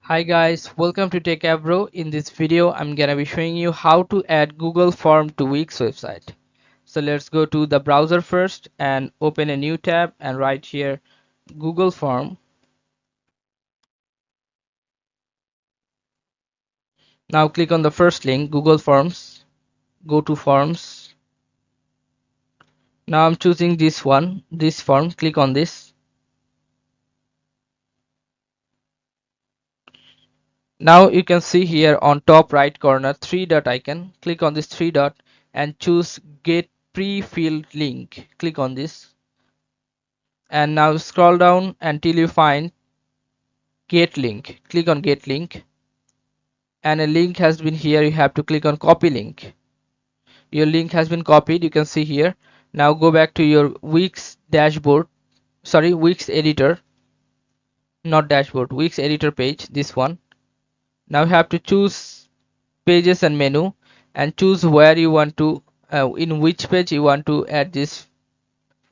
Hi guys, welcome to Techavro. In this video, I'm gonna be showing you how to add Google Form to Wix website. So let's go to the browser first and open a new tab and write here Google Form. Now click on the first link, Google Forms. Go to Forms. Now I'm choosing this one, this form. Click on this. Now you can see here on top right corner three dot icon. Click on this three dot and choose Get Pre-filled Link. Click on this. And now scroll down until you find Get Link. Click on Get Link, and a link has been here. You have to click on Copy Link. Your link has been copied, you can see here. Now go back to your Wix dashboard, sorry, Wix editor, not dashboard, Wix editor page, this one. Now you have to choose Pages and Menu and choose where you want to in which page you want to add this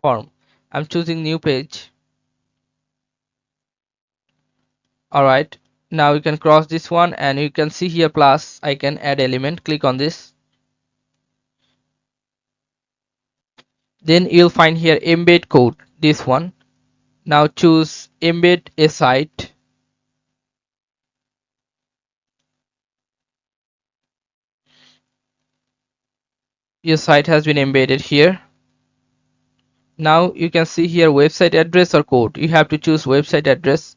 form. I'm choosing New Page. Alright, now you can cross this one and you can see here plus icon, add element. Click on this. Then you'll find here embed code, this one. Now choose embed a site. Your site has been embedded here. Now you can see here website address or code. You have to choose website address.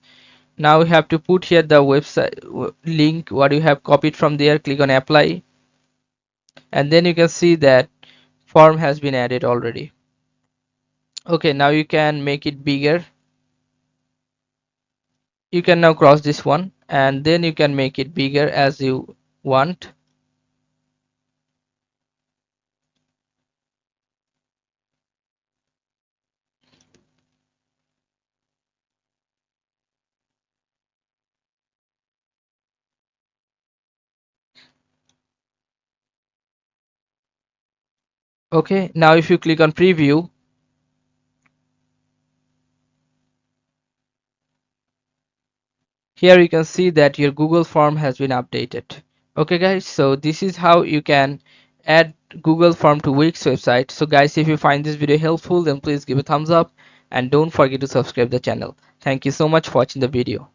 Now you have to put here the website link what you have copied from there. Click on apply, and then you can see that form has been added already. Okay, now you can make it bigger. You can now cross this one and then you can make it bigger as you want. Okay, now if you click on preview, here you can see that your Google form has been updated. Okay guys, so this is how you can add Google form to Wix website. So guys, if you find this video helpful, then please give a thumbs up and don't forget to subscribe the channel. Thank you so much for watching the video.